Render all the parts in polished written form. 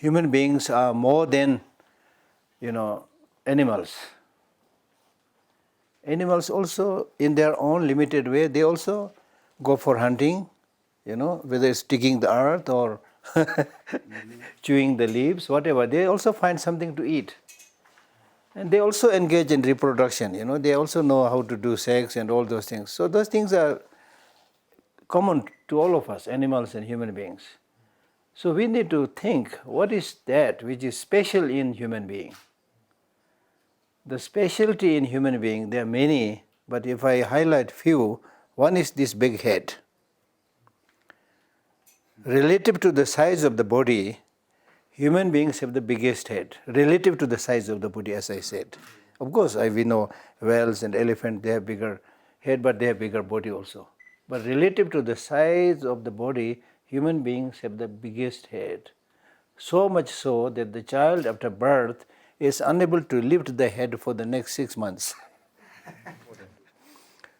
human beings are more than, animals. Animals also, in their own limited way, they also go for hunting, whether it's digging the earth or chewing the leaves, whatever. They also find something to eat. And they also engage in reproduction, they also know how to do sex and all those things. So those things are common to all of us, animals and human beings. So we need to think, what is that which is special in human being? The specialty in human being, there are many, but if I highlight few, one is this big head. Relative to the size of the body, human beings have the biggest head, relative to the size of the body, as I said. Of course, we know whales and elephants, they have bigger head, but they have bigger body also. But relative to the size of the body, human beings have the biggest head. So much so that the child after birth is unable to lift the head for the next 6 months.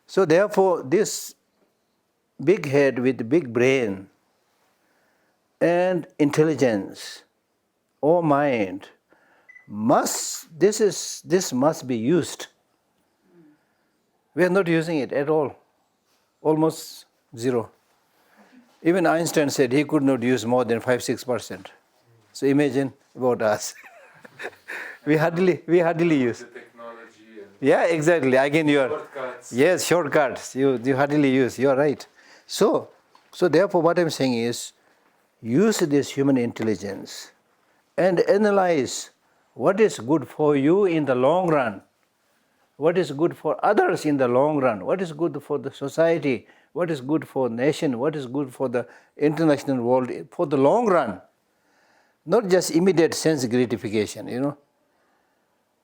So therefore, this big head with big brain and intelligence or mind this must be used. We are not using it at all, almost zero. Even Einstein said he could not use more than 5-6%. So imagine about us. we hardly use. The technology and Yeah, exactly. Again, shortcuts. Yes, shortcuts. You hardly use. You are right. So therefore, what I'm saying is, use this human intelligence and analyze what is good for you in the long run, what is good for others in the long run, what is good for the society, what is good for nation, what is good for the international world for the long run, not just immediate sense gratification,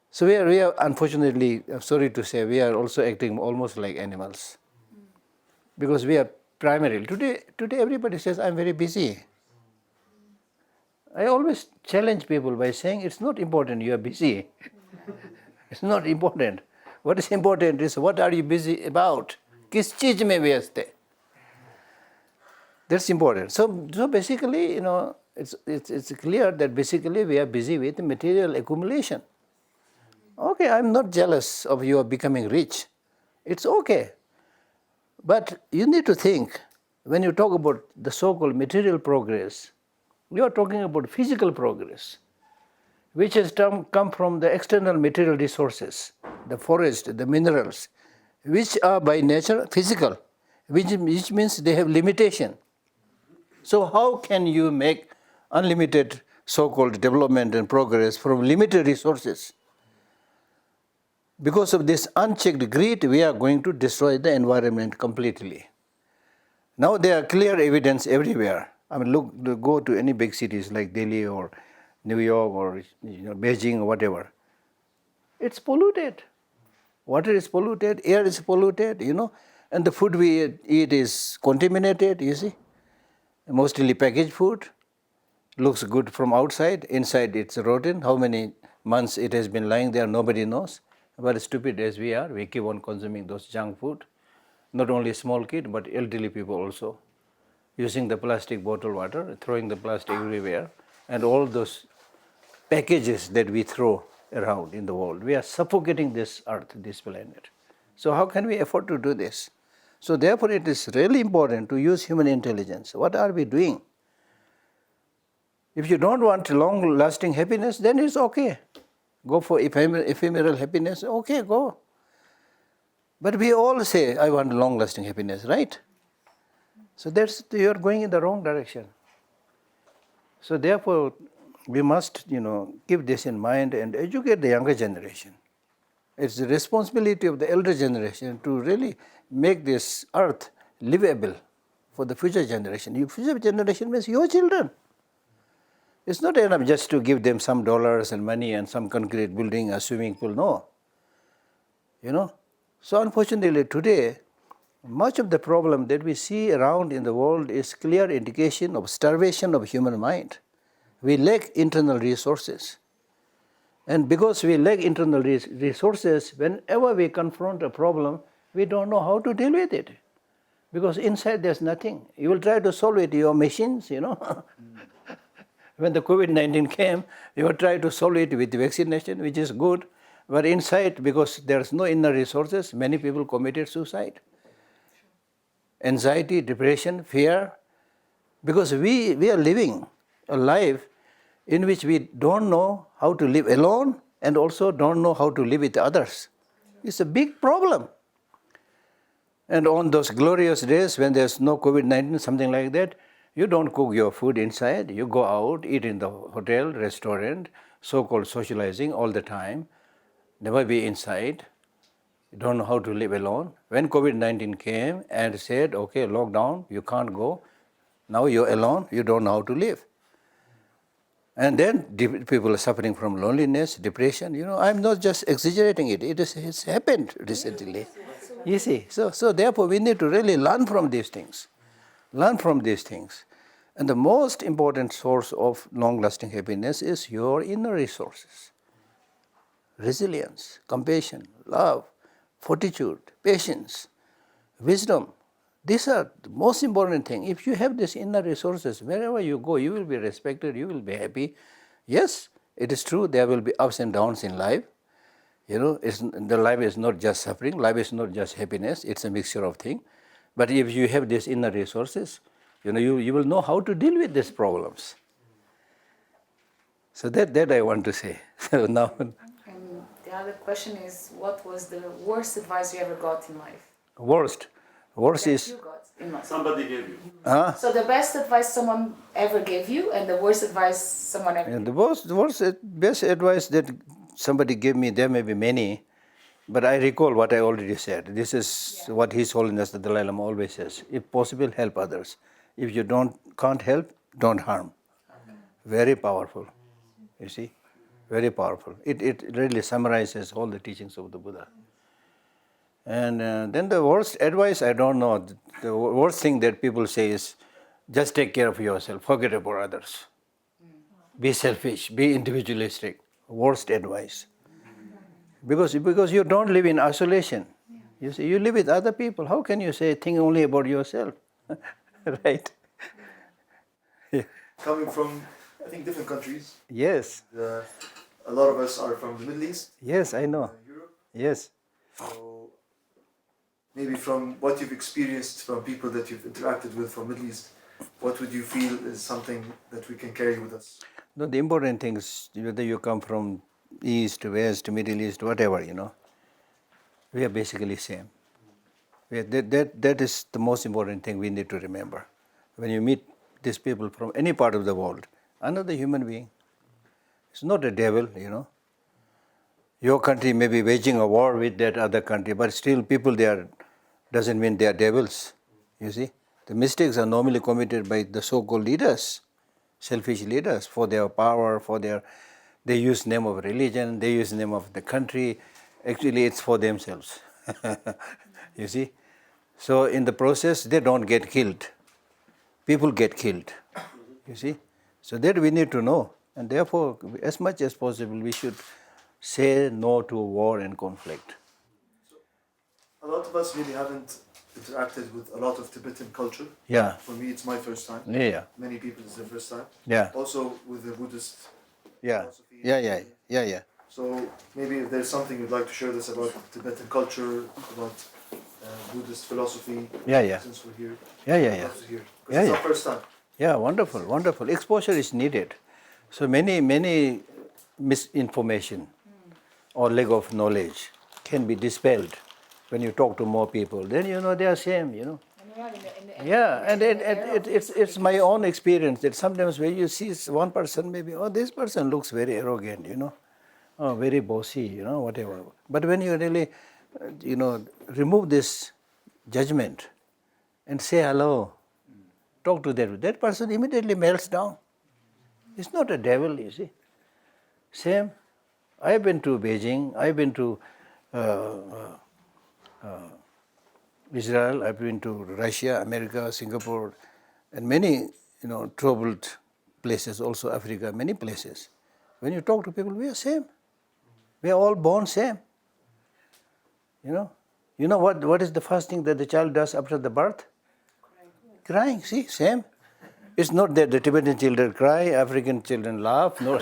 So we are unfortunately, I'm sorry to say, we are also acting almost like animals. Because we are primarily, today everybody says, I'm very busy. I always challenge people by saying, it's not important you are busy. It's not important. What is important is, what are you busy about? Kis cheez mein vyast hai? That's important. So basically, it's clear that basically we are busy with material accumulation. Okay, I'm not jealous of you becoming rich. It's okay. But you need to think, when you talk about the so-called material progress, you are talking about physical progress, which has come from the external material resources, the forest, the minerals, which are by nature physical, which means they have limitation. So how can you make unlimited so-called development and progress from limited resources? Because of this unchecked greed, we are going to destroy the environment completely. Now there are clear evidence everywhere. Go to any big cities like Delhi or New York or Beijing or whatever. It's polluted. Water is polluted, air is polluted, and the food we eat is contaminated, you see. Mostly packaged food, looks good from outside, inside it's rotten. How many months it has been lying there, nobody knows. But stupid as we are, we keep on consuming those junk food. Not only small kids, but elderly people also. Using the plastic bottled water, throwing the plastic everywhere, and all those packages that we throw around in the world. We are suffocating this earth, this planet. So how can we afford to do this? So therefore it is really important to use human intelligence. What are we doing? If you don't want long-lasting happiness, then it's okay. Go for ephemeral happiness, okay, go. But we all say, I want long-lasting happiness, right? So you are going in the wrong direction. So therefore, we must, keep this in mind and educate the younger generation. It's the responsibility of the elder generation to really make this earth livable for the future generation. Your future generation means your children. It's not enough just to give them some dollars and money and some concrete building, a swimming pool, no. So unfortunately today, much of the problem that we see around in the world is clear indication of starvation of human mind. We lack internal resources. And because we lack internal resources, whenever we confront a problem, we don't know how to deal with it. Because inside there's nothing. You will try to solve it, your machines, When the COVID-19 came, you were trying to solve it with vaccination, which is good. But inside, because there's no inner resources, many people committed suicide. Anxiety, depression, fear. Because we are living a life in which we don't know how to live alone and also don't know how to live with others. It's a big problem. And on those glorious days when there's no COVID-19, something like that, you don't cook your food inside. You go out, eat in the hotel, restaurant, so-called socializing all the time. Never be inside. You don't know how to live alone. When COVID-19 came and said, okay, lockdown, you can't go. Now you're alone, you don't know how to live. And then people are suffering from loneliness, depression. I'm not just exaggerating it. It's happened recently. You see, so therefore we need to really learn from these things. Learn from these things. And the most important source of long-lasting happiness is your inner resources. Resilience, compassion, love, fortitude, patience, wisdom. These are the most important thing. If you have these inner resources, wherever you go, you will be respected, you will be happy. Yes, it is true, there will be ups and downs in life. The life is not just suffering, life is not just happiness, it's a mixture of things. But if you have these inner resources, you will know how to deal with these problems. So that I want to say. So now. And the other question is, what was the worst advice you ever got in life? Worst That is. you got in life. Somebody gave you. So the best advice someone ever gave you, and the worst advice someone ever And gave the best advice that somebody gave me, there may be many, but I recall what I already said. This is what His Holiness the Dalai Lama always says. If possible, help others. If you can't help, don't harm. Very powerful, you see, very powerful. It really summarizes all the teachings of the Buddha. And then the worst advice, I don't know. The worst thing that people say is, just take care of yourself, forget about others. Be selfish, be individualistic. Worst advice. Because you don't live in isolation. You see, you live with other people. How can you say, think only about yourself? Right? Yeah. Coming from, I think, different countries. Yes. A lot of us are from the Middle East, Yes, I know. Europe. Yes. So maybe from what you've experienced from people that you've interacted with from Middle East, what would you feel is something that we can carry with us? No, the important thing is whether you come from East, West, Middle East, whatever, we are basically same. That is the most important thing we need to remember. When you meet these people from any part of the world, another human being. It's not a devil, Your country may be waging a war with that other country, but still people there doesn't mean they are devils, you see. The mistakes are normally committed by the so-called leaders, selfish leaders, for their power, they use name of religion, they use name of the country. Actually, it's for themselves, you see. So in the process, they don't get killed. People get killed, you see. So that we need to know. And therefore, as much as possible, we should say no to war and conflict. A lot of us really haven't interacted with a lot of Tibetan culture. Yeah. For me, it's my first time. Yeah. Many people, it's their first time. Yeah. Also with the Buddhist Yeah. philosophy. Yeah. So maybe if there's something you'd like to share with us about Tibetan culture, about Buddhist philosophy, Yeah. since we're here. Yeah. I'd love to hear. Because Yeah, it's yeah. our first time. Yeah, wonderful. Exposure is needed. So many misinformation or lack of knowledge can be dispelled when you talk to more people. Then they are same, Yeah, and it's my own experience that sometimes when you see one person, maybe, this person looks very arrogant, very bossy, whatever. But when you really, remove this judgment and say hello, talk to that person immediately melts down. It's not a devil, you see. Same. I've been to Beijing, I've been to Israel, I've been to Russia, America, Singapore, and many, troubled places, also Africa, many places. When you talk to people, we are same. We are all born same. What is the first thing that the child does after the birth? Crying, see, same. It's not that the Tibetan children cry, African children laugh. No,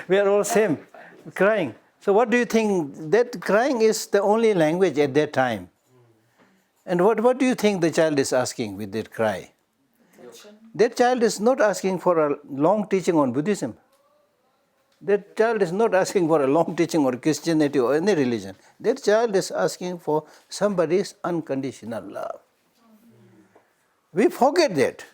we are all same, crying. So what do you think? That crying is the only language at that time. And what do you think the child is asking with that cry? Attention. That child is not asking for a long teaching on Buddhism. That child is not asking for a long teaching on Christianity or any religion. That child is asking for somebody's unconditional love. We forget that.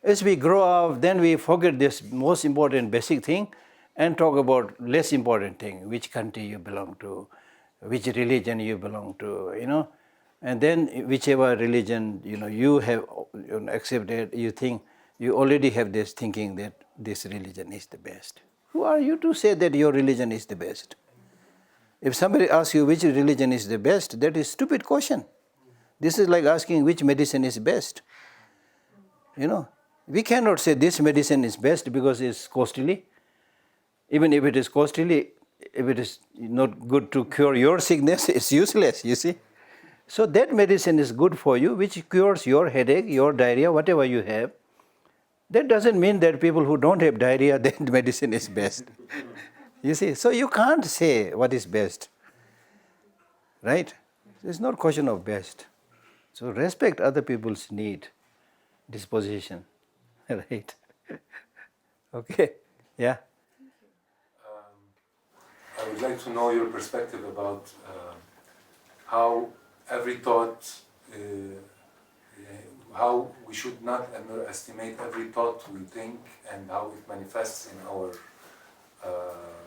As we grow up, then we forget this most important basic thing and talk about less important thing, which country you belong to, which religion you belong to, And then whichever religion, you have accepted, you think, you already have this thinking that this religion is the best. Who are you to say that your religion is the best? If somebody asks you which religion is the best, that is a stupid question. This is like asking which medicine is best. We cannot say this medicine is best because it's costly. Even if it is costly, if it is not good to cure your sickness, it's useless, you see. So that medicine is good for you, which cures your headache, your diarrhea, whatever you have. That doesn't mean that people who don't have diarrhea, that medicine is best. You see, so you can't say what is best. Right? It's not a question of best. So respect other people's need, disposition. Right? Okay? Yeah? I would like to know your perspective about how every thought, how we should not underestimate every thought we think and how it manifests in our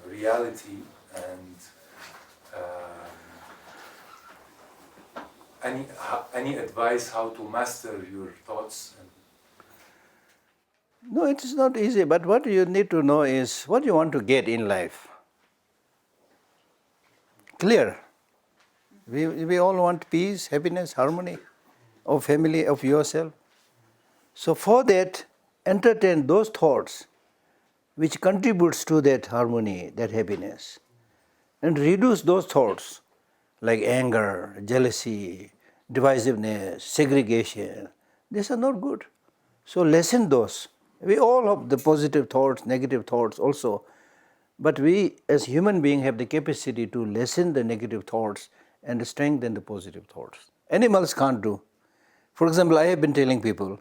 reality, and any advice how to master your thoughts? No, it is not easy, but what you need to know is what you want to get in life. Clear. We all want peace, happiness, harmony of family, of yourself. So for that, entertain those thoughts which contributes to that harmony, that happiness. And reduce those thoughts like anger, jealousy, divisiveness, segregation. These are not good. So lessen those. We all have the positive thoughts, negative thoughts also. But we as human beings have the capacity to lessen the negative thoughts and strengthen the positive thoughts. Animals can't do. For example, I have been telling people,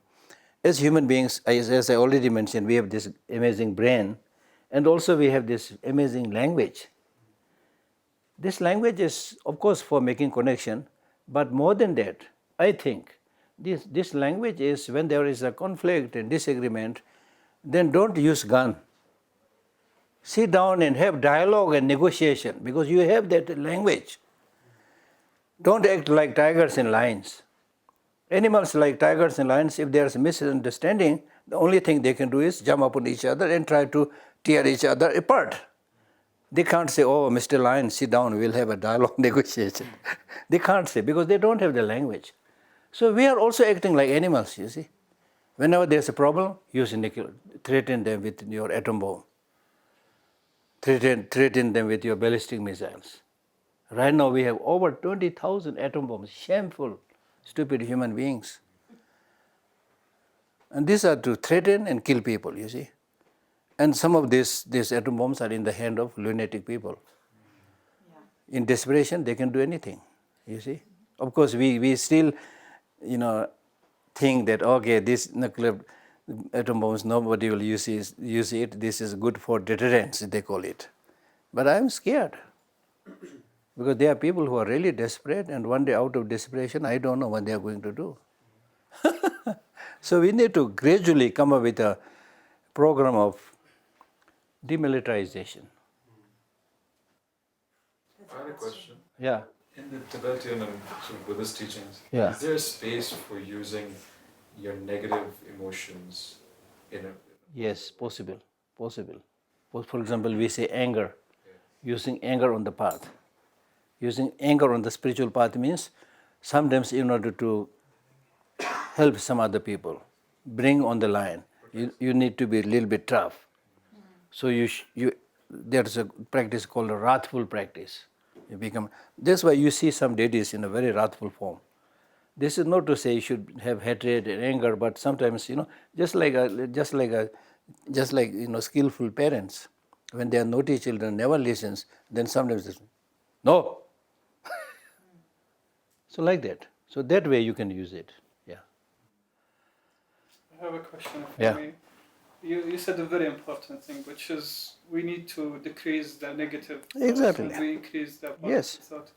as human beings, as I already mentioned, we have this amazing brain, and also we have this amazing language. This language is, of course, for making connection, but more than that, I think this language is when there is a conflict and disagreement, then don't use gun. Sit down and have dialogue and negotiation because you have that language. Don't act like tigers and lions. Animals like tigers and lions, if there is a misunderstanding, the only thing they can do is jump upon each other and try to tear each other apart. They can't say, oh, Mr. Lion, sit down, we'll have a dialogue negotiation. They can't say because they don't have the language. So we are also acting like animals, you see. Whenever there's a problem, threaten them with your atom bomb. Threaten them with your ballistic missiles. Right now we have over 20,000 atom bombs. Shameful, stupid human beings. And these are to threaten and kill people, you see. And some of these atom bombs are in the hand of lunatic people. Yeah. In desperation, they can do anything, you see. Of course, we still, think that, okay, this nuclear atom bombs, nobody will use it. This is good for deterrence, they call it. But I'm scared. Because there are people who are really desperate, and one day out of desperation, I don't know what they are going to do. So we need to gradually come up with a program of demilitarization. I had a question. Yeah. In the Tibetan and sort of Buddhist teachings, Yeah. is there a space for using your negative emotions in a... Yes, possible. For example, we say anger. Using anger on the path. Using anger on the spiritual path means sometimes in order to help some other people, bring on the line, you need to be a little bit tough. So there's a practice called a wrathful practice. That's why you see some deities in a very wrathful form. This is not to say you should have hatred and anger, but sometimes, just like skillful parents, when their naughty children never listens, then sometimes they say, no. So like that. So that way you can use it. Yeah. I have a question if Yeah. I may. You said a very important thing, which is we need to decrease the negative thoughts Exactly. and we increase the positive Yes. thought.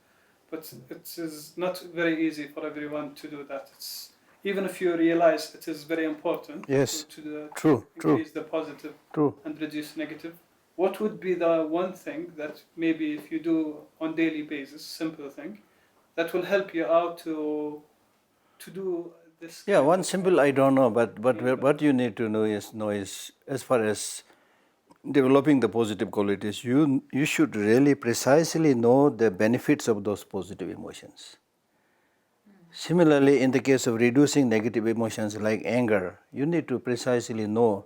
But it is not very easy for everyone to do that. It's even if you realize it is very important Yes. to True. increase the positive True. and reduce negative. What would be the one thing that maybe if you do on daily basis, simple thing, that will help you out to do this? Yeah, kind one of- simple I don't know, but what you need to know is as far as developing the positive qualities, you should really precisely know the benefits of those positive emotions. Similarly, in the case of reducing negative emotions like anger, you need to precisely know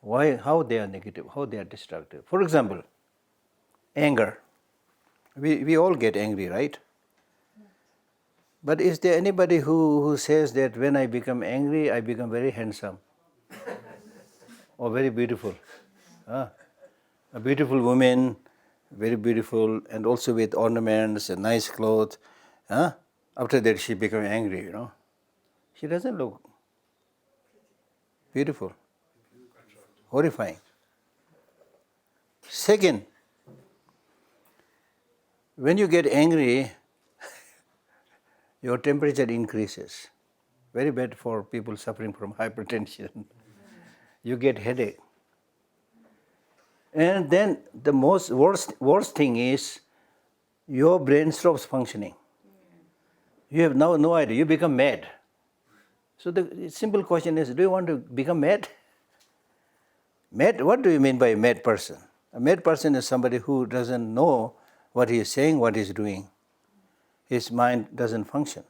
how they are negative, how they are destructive. For example, anger. We all get angry, right? But is there anybody who says that when I become angry, I become very handsome or very beautiful? A beautiful woman, very beautiful, and also with ornaments and nice clothes. After that, she becomes angry, She doesn't look beautiful, horrifying. Second, when you get angry, your temperature increases. Very bad for people suffering from hypertension. You get headache. And then the worst thing is your brain stops functioning. You have now no idea. You become mad. So the simple question is, do you want to become mad? Mad? What do you mean by a mad person? A mad person is somebody who doesn't know what he is saying, what he is doing. His mind doesn't function.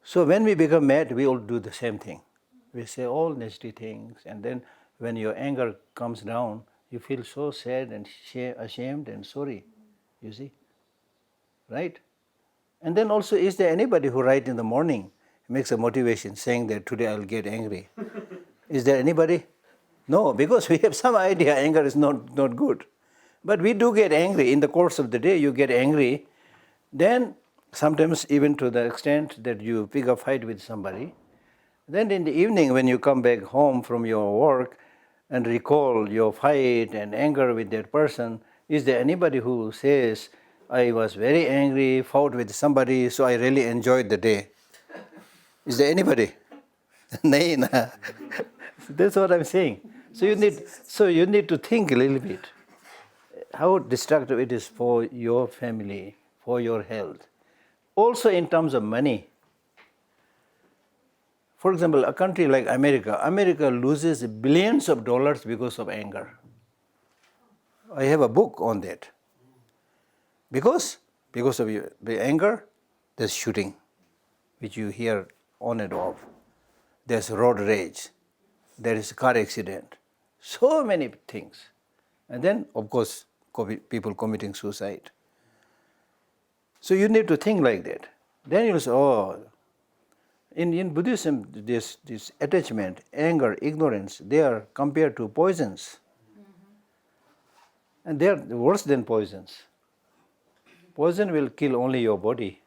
So when we become mad, we all do the same thing. We say all nasty things, and then when your anger comes down, you feel so sad and ashamed and sorry, you see, right? And then also, is there anybody who right in the morning makes a motivation saying that today I'll get angry? Is there anybody? No, because we have some idea anger is not good. But we do get angry. In the course of the day, you get angry. Then sometimes even to the extent that you pick a fight with somebody. Then in the evening when you come back home from your work and recall your fight and anger with that person, is there anybody who says, I was very angry, fought with somebody, so I really enjoyed the day? Is there anybody? No. That's what I'm saying. So you need to think a little bit how destructive it is for your family, for your health. Also in terms of money. For example, a country like America loses billions of dollars because of anger. I have a book on that. Because of the anger, there's shooting, which you hear on and off. There's road rage. There is car accident. So many things. And then, of course, people committing suicide. So you need to think like that. Then you'll say, in Buddhism, this attachment, anger, ignorance, they are compared to poisons. And they are worse than poisons. Poison will kill only your body,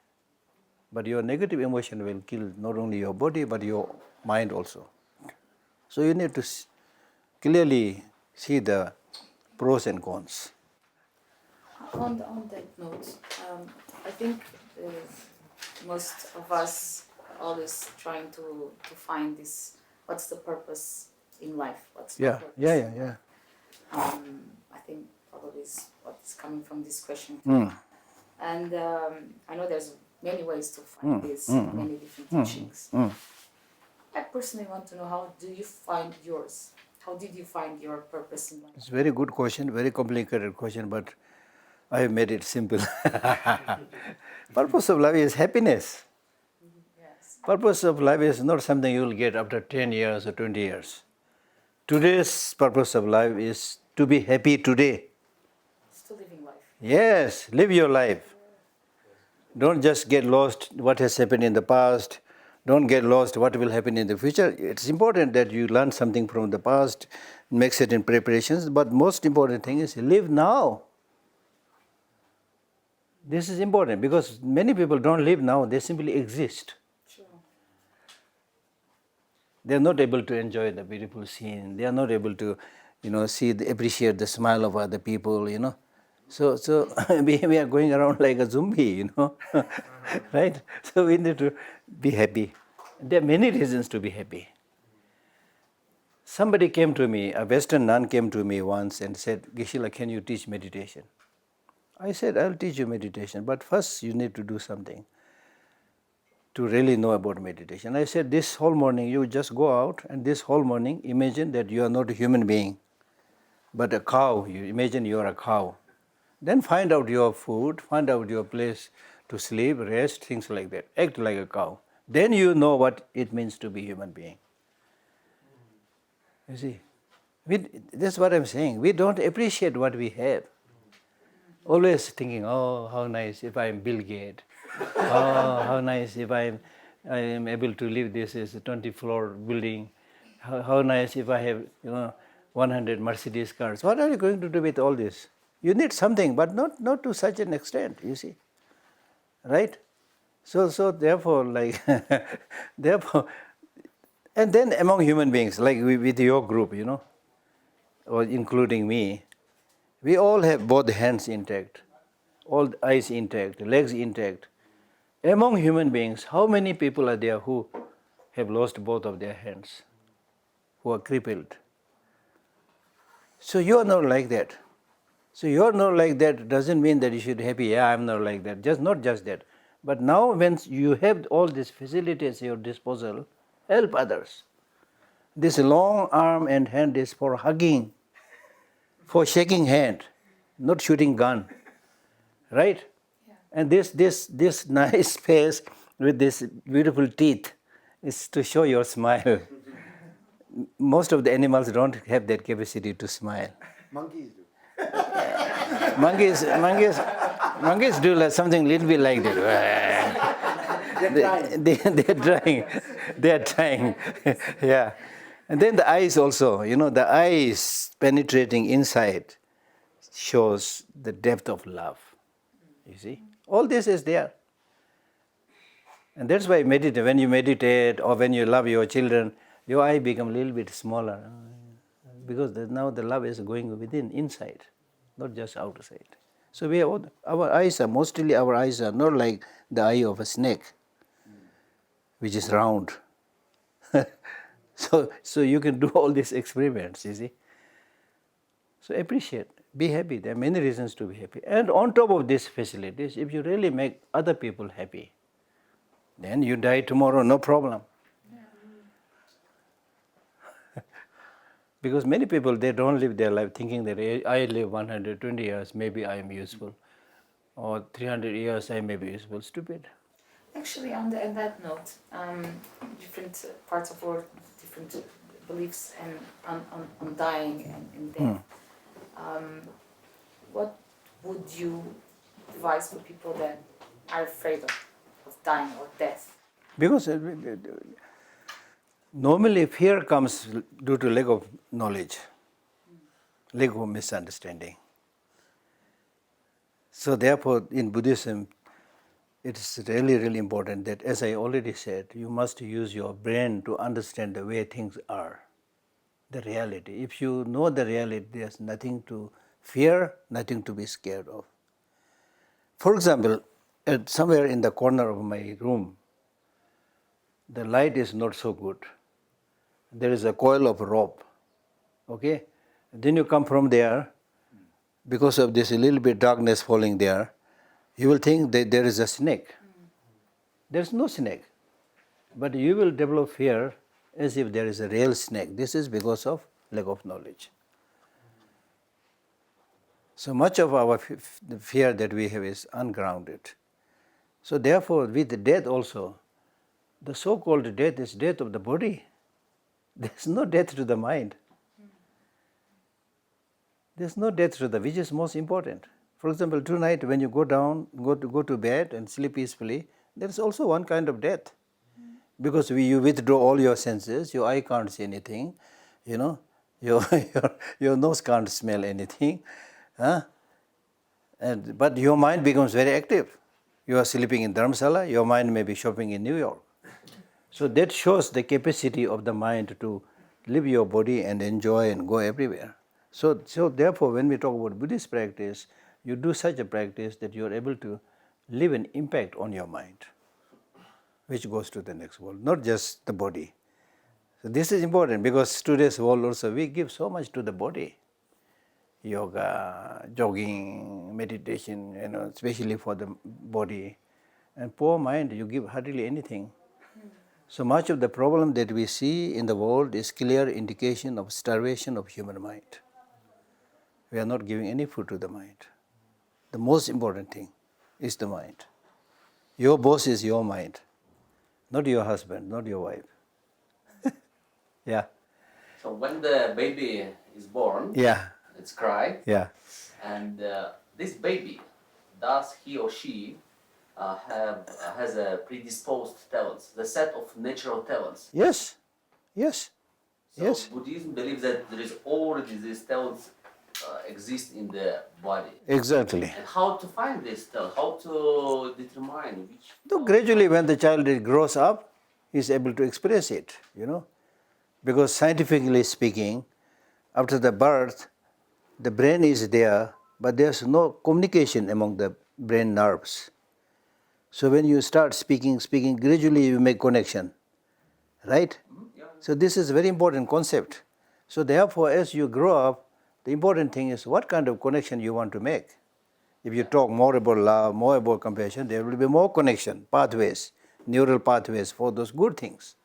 but your negative emotion will kill not only your body, but your mind also. So you need to clearly see the pros and cons. On that note, I think most of us are always trying to find this, what's the purpose in life? What's the purpose? Yeah. I think probably is what is coming from this question. And I know there's many ways to find this, many different teachings. I personally want to know, how do you find yours? How did you find your purpose in life? It's a very good question, very complicated question, but I have made it simple. Purpose of life is happiness. Yes. Purpose of life is not something you will get after 10 years or 20 years. Today's purpose of life is to be happy today. Still living life. Yes, live your life. Don't just get lost what has happened in the past. Don't get lost what will happen in the future. It's important that you learn something from the past, make certain preparations, but most important thing is live now. This is important because many people don't live now, they simply exist. Sure. They are not able to enjoy the beautiful scene. They are not able to, appreciate the smile of other people, So we are going around like a zombie, right? So we need to be happy. There are many reasons to be happy. Somebody came to me, a Western nun came to me once and said, Geshe, can you teach meditation? I said, I'll teach you meditation, but first you need to do something to really know about meditation. I said, this whole morning you just go out and this whole morning imagine that you are not a human being, but a cow. You imagine you are a cow. Then find out your food, find out your place to sleep, rest, things like that. Act like a cow. Then you know what it means to be a human being. You see, that's what I'm saying. We don't appreciate what we have. Always thinking, oh, how nice if I'm Bill Gates. Oh, how nice if I am able to live this as a 20-floor building. How nice if I have 100 Mercedes cars. What are you going to do with all this? You need something, but not to such an extent, you see. Right? So therefore, therefore, and then among human beings, like with your group, or including me, we all have both hands intact, all eyes intact, legs intact. Among human beings, how many people are there who have lost both of their hands, who are crippled? So you are not like that. So you are not like that doesn't mean that you should be happy, yeah, I'm not like that. Not just that. But now when you have all these facilities at your disposal, help others. This long arm and hand is for hugging, for shaking hand, not shooting gun. Right? Yeah. And this nice face with this beautiful teeth is to show your smile. Most of the animals don't have that capacity to smile. Monkeys do. Monkeys do something little bit like that. They're trying. Yeah. And then the eyes also, the eyes penetrating inside shows the depth of love. You see? All this is there. And that's why when you meditate or when you love your children, your eye become a little bit smaller. Because now the love is going within, inside, not just outside. So our eyes are not like the eye of a snake, which is round. So you can do all these experiments, you see. So appreciate, be happy. There are many reasons to be happy. And on top of these facilities, if you really make other people happy, then you die tomorrow, no problem. Because many people, they don't live their life thinking that I live 120 years, maybe I am useful. Or 300 years, I may be useful. Stupid. Actually, on that note, different parts of our different beliefs and on dying and death. What would you advise for people that are afraid of dying or death? Because normally fear comes due to lack of knowledge, lack of misunderstanding. So therefore, in Buddhism, it's really, really important that, as I already said, you must use your brain to understand the way things are, the reality. If you know the reality, there's nothing to fear, nothing to be scared of. For example, somewhere in the corner of my room, the light is not so good. There is a coil of rope, okay? Then you come from there, because of this little bit darkness falling there, you will think that there is a snake. There is no snake. But you will develop fear as if there is a real snake. This is because of lack of knowledge. So much of our the fear that we have is ungrounded. So therefore, with death also, the so-called death is death of the body. There is no death to the mind. There is no death to which is most important. For example, tonight when you go to bed and sleep peacefully, there is also one kind of death. Because you withdraw all your senses, your eye can't see anything, your, your nose can't smell anything. Huh? But your mind becomes very active. You are sleeping in Dharamsala, your mind may be shopping in New York. So that shows the capacity of the mind to leave your body and enjoy and go everywhere. So therefore, when we talk about Buddhist practice, you do such a practice that you are able to leave an impact on your mind, which goes to the next world, not just the body. So this is important because today's world also, we give so much to the body. Yoga, jogging, meditation, especially for the body. And poor mind, you give hardly anything. So much of the problem that we see in the world is clear indication of starvation of human mind. We are not giving any food to the mind. The most important thing is the mind. Your boss is your mind, not your husband, not your wife. Yeah. So when the baby is born, Yeah. it's cry, Yeah. and this baby, does he or she has a predisposed talents, the set of natural talents? Yes. Yes. So Yes. Buddhism believes that there is already these talents exist in the body. Exactly. And how to find this talent? How to determine which? So gradually when the child grows up, he is able to express it, Because scientifically speaking, after the birth, the brain is there, but there's no communication among the brain nerves. So when you start speaking, gradually you make connection, right? Yeah. So this is a very important concept. So therefore, as you grow up, the important thing is what kind of connection you want to make. If you talk more about love, more about compassion, there will be more connection, pathways, neural pathways for those good things.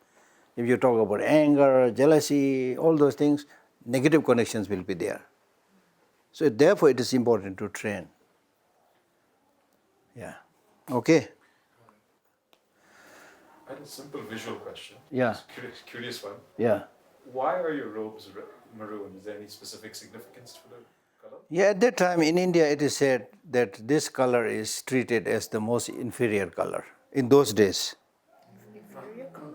If you talk about anger, jealousy, all those things, negative connections will be there. So therefore it is important to train. Yeah. Okay. I had a simple visual question. Yeah. It's curious one. Yeah. Why are your robes maroon? Is there any specific significance for the color? Yeah, at that time in India it is said that this color is treated as the most inferior color. In those days.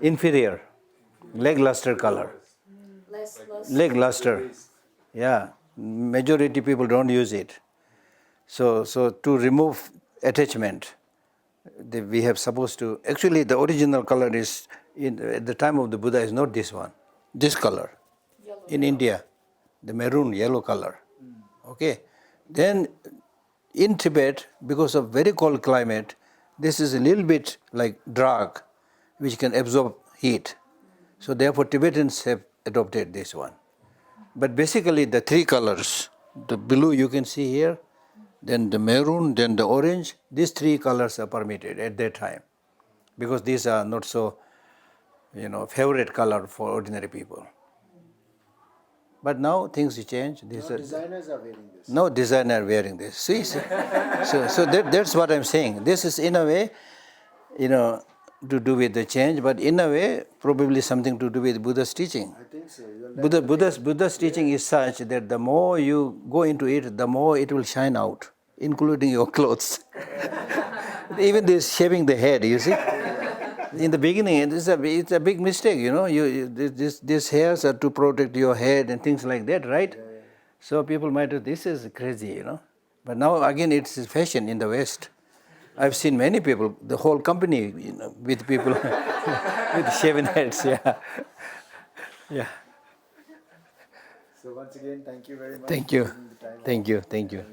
Inferior. Leg luster color. Leg luster. Yeah. Majority people don't use it. So to remove attachment, we have supposed to, actually the original color is, at the time of the Buddha is not this one, this color. In India, the maroon, yellow color. Okay. Then in Tibet, because of very cold climate, this is a little bit like drug, which can absorb heat. So therefore Tibetans have adopted this one. But basically the three colors, the blue you can see here, then the maroon, then the orange, these three colors are permitted at that time. Because these are not so, favorite color for ordinary people. But now things change. Designers are wearing this. No designer wearing this. See? So that's what I'm saying. This is in a way, to do with the change, but in a way, probably something to do with Buddha's teaching. I think so. Buddha's teaching is such that the more you go into it, the more it will shine out, including your clothes. Even this shaving the head, you see. In the beginning, it's a big mistake, these hairs are to protect your head and things like that, right? Yeah. So people might do, this is crazy, But now again, it's fashion in the West. I've seen many people, the whole company, with people with shaven heads, yeah. Yeah. So once again, thank you very much. Thank you. for taking the time out. Thank you. Thank you.